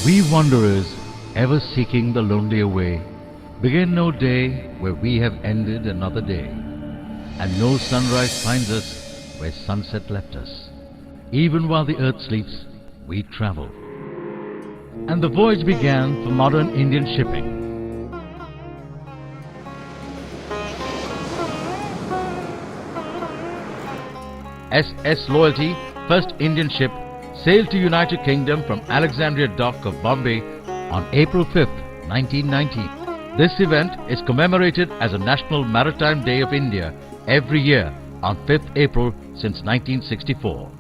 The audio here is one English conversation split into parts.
We wanderers, ever seeking the lonelier way, begin no day where we have ended another day, and no sunrise finds us where sunset left us. Even while the earth sleeps, we travel. And the voyage began for modern Indian shipping. SS Loyalty, first Indian ship, sailed to United Kingdom from Alexandria Dock of Bombay on April 5, 1919. This event is commemorated as a National Maritime Day of India every year on 5th April since 1964.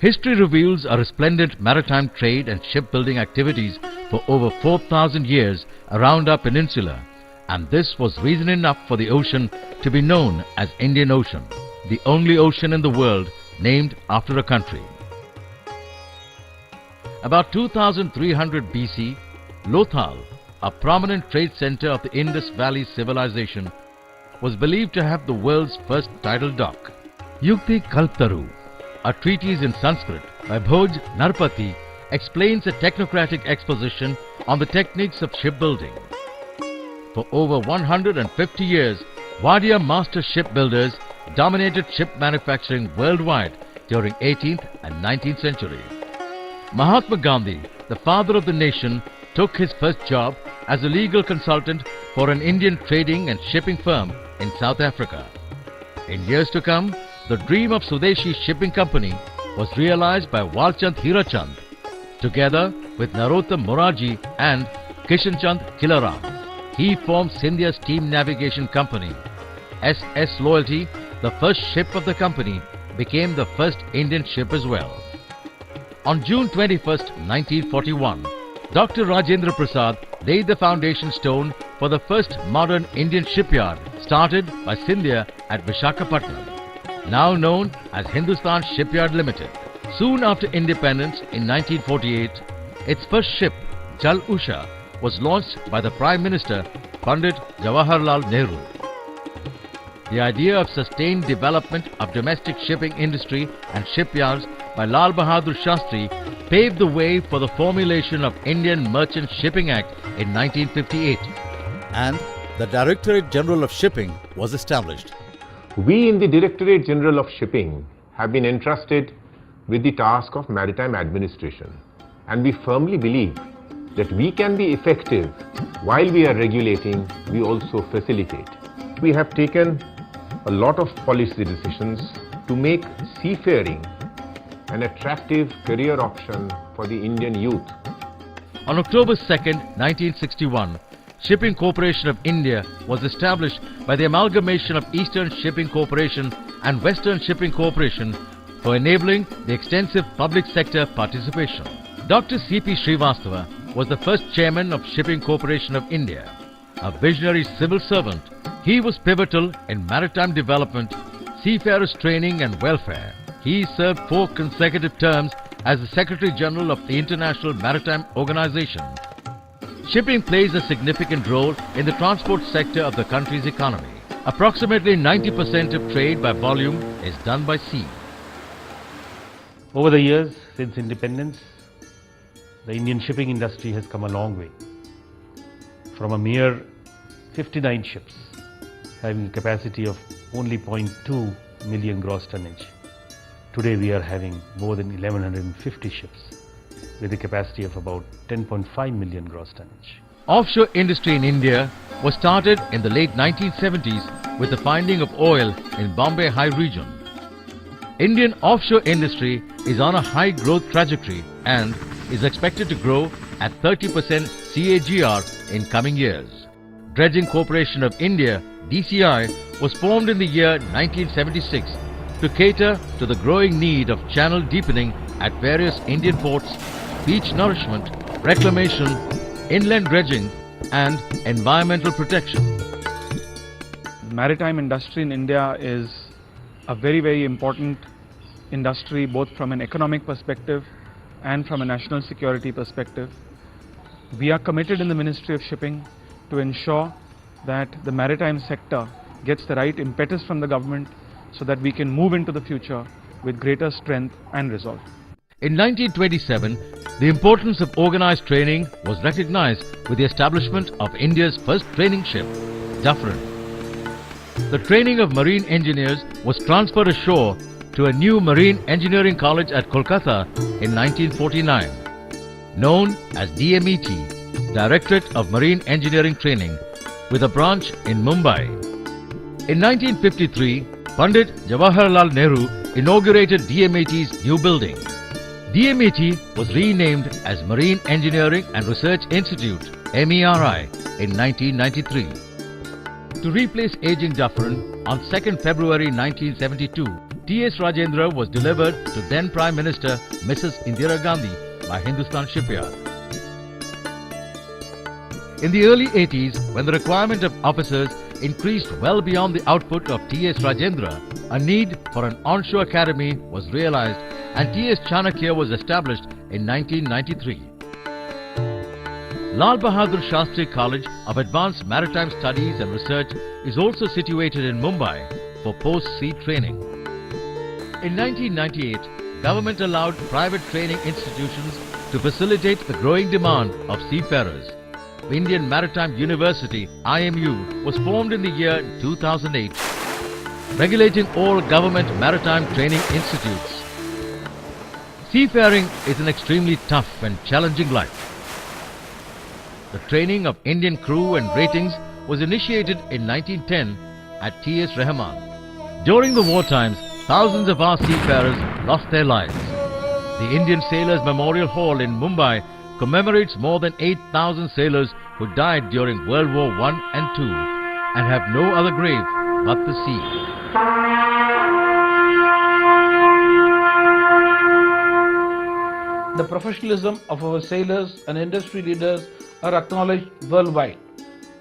History reveals a resplendent maritime trade and shipbuilding activities for over 4,000 years around our peninsula, and this was reason enough for the ocean to be known as Indian Ocean, the only ocean in the world named after a country. About 2300 BC, Lothal, a prominent trade center of the Indus Valley civilization, was believed to have the world's first tidal dock. Yukti Kalptaru, a treatise in Sanskrit by Bhoj Narpati, explains a technocratic exposition on the techniques of shipbuilding. For over 150 years, Wadia master shipbuilders dominated ship manufacturing worldwide during 18th and 19th century. Mahatma Gandhi, the father of the nation, took his first job as a legal consultant for an Indian trading and shipping firm in South Africa. In years to come, the dream of Swadeshi Shipping Company was realized by Walchand Hirachand, together with Narottam Moraji and Kishanchand Kilaram. He formed Scindia Steam Navigation Company. SS Loyalty, the first ship of the company, became the first Indian ship as well. On June 21, 1941, Dr. Rajendra Prasad laid the foundation stone for the first modern Indian shipyard started by Scindia at Visakhapatnam, now known as Hindustan Shipyard Limited. Soon after independence in 1948, its first ship, Jal Usha, was launched by the Prime Minister Pandit Jawaharlal Nehru. The idea of sustained development of domestic shipping industry and shipyards by Lal Bahadur Shastri paved the way for the formulation of Indian Merchant Shipping Act in 1958. And the Directorate General of Shipping was established. We in the Directorate General of Shipping have been entrusted with the task of maritime administration, and we firmly believe that we can be effective while we are regulating, we also facilitate. We have taken a lot of policy decisions to make seafaring an attractive career option for the Indian youth. On October 2, 1961, Shipping Corporation of India was established by the amalgamation of Eastern Shipping Corporation and Western Shipping Corporation for enabling the extensive public sector participation. Dr. C.P. Srivastava was the first chairman of Shipping Corporation of India. A visionary civil servant, he was pivotal in maritime development, seafarers' training and welfare. He served 4 consecutive terms as the Secretary General of the International Maritime Organization. Shipping plays a significant role in the transport sector of the country's economy. Approximately 90% of trade by volume is done by sea. Over the years, since independence, the Indian shipping industry has come a long way. From a mere 59 ships, having a capacity of only 0.2 million gross tonnage. Today we are having more than 1150 ships with a capacity of about 10.5 million gross tonnage. Offshore industry in India was started in the late 1970s with the finding of oil in Bombay High region. Indian offshore industry is on a high growth trajectory and is expected to grow at 30% CAGR in coming years. Dredging Corporation of India, DCI, was formed in the year 1976 to cater to the growing need of channel deepening at various Indian ports, beach nourishment, reclamation, inland dredging and environmental protection. The maritime industry in India is a very important industry, both from an economic perspective and from a national security perspective. We are committed in the Ministry of Shipping to ensure that the maritime sector gets the right impetus from the government so that we can move into the future with greater strength and resolve. In 1927, The importance of organized training was recognized with the establishment of India's first training ship, Zafran. The training of marine engineers was transferred ashore to a new marine engineering college at Kolkata in 1949, known as DMET, Directorate of Marine Engineering Training, with a branch in Mumbai. In 1953, Pandit Jawaharlal Nehru inaugurated DMET's new building. DMET was renamed as Marine Engineering and Research Institute, MERI, in 1993. To replace aging Zafran, on 2nd February 1972, T.S. Rajendra was delivered to then Prime Minister Mrs. Indira Gandhi by Hindustan Shipyard. In the early 80s, when the requirement of officers increased well beyond the output of T.S. Rajendra, a need for an onshore academy was realized and T.S. Chanakya was established in 1993. Lal Bahadur Shastri College of Advanced Maritime Studies and Research is also situated in Mumbai for post-sea training. In 1998, government allowed private training institutions to facilitate the growing demand of seafarers. The Indian Maritime University, IMU, was formed in the year 2008, regulating all government maritime training institutes. Seafaring is an extremely tough and challenging life. The training of Indian crew and ratings was initiated in 1910 at T.S. Rahman. During the war times, thousands of our seafarers lost their lives. The Indian Sailors Memorial Hall in Mumbai commemorates more than 8,000 sailors who died during World War I and II and have no other grave but the sea. The professionalism of our sailors and industry leaders are acknowledged worldwide.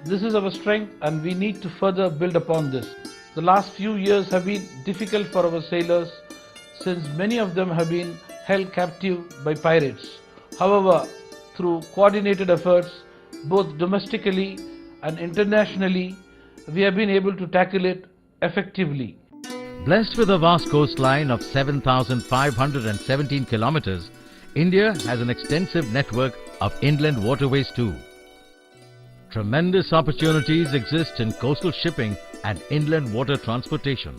This is our strength and we need to further build upon this. The last few years have been difficult for our sailors since many of them have been held captive by pirates. However, through coordinated efforts, both domestically and internationally, we have been able to tackle it effectively. Blessed with a vast coastline of 7,517 kilometers, India has an extensive network of inland waterways too. Tremendous opportunities exist in coastal shipping and inland water transportation.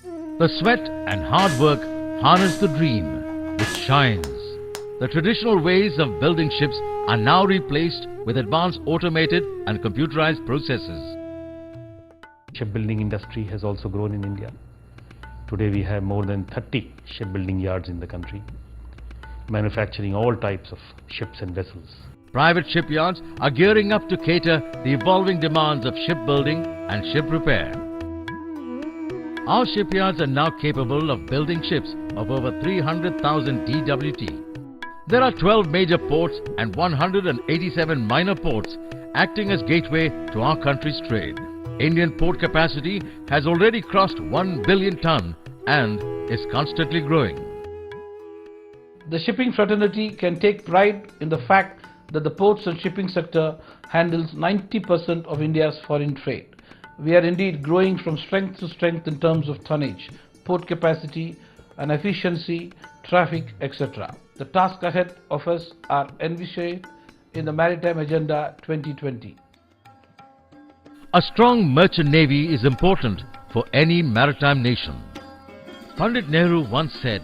The sweat and hard work harness the dream, which shines. The traditional ways of building ships are now replaced with advanced automated and computerized processes. Shipbuilding industry has also grown in India. Today we have more than 30 shipbuilding yards in the country, manufacturing all types of ships and vessels. Private shipyards are gearing up to cater the evolving demands of shipbuilding and ship repair. Our shipyards are now capable of building ships of over 300,000 DWT. There are 12 major ports and 187 minor ports acting as gateway to our country's trade. Indian port capacity has already crossed 1 billion ton and is constantly growing. The shipping fraternity can take pride in the fact that the ports and shipping sector handles 90% of India's foreign trade. We are indeed growing from strength to strength in terms of tonnage, port capacity and efficiency, traffic, etc. The tasks ahead of us are envisaged in the Maritime Agenda 2020. A strong merchant navy is important for any maritime nation. Pandit Nehru once said,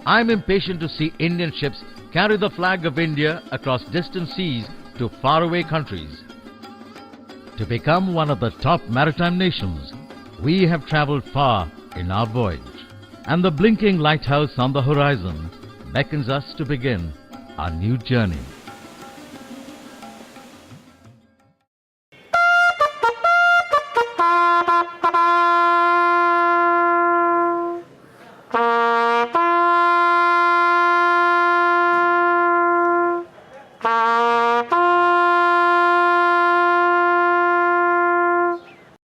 "I am impatient to see Indian ships carry the flag of India across distant seas to faraway countries." To become one of the top maritime nations, we have travelled far in our voyage, and the blinking lighthouse on the horizon beckons us to begin our new journey.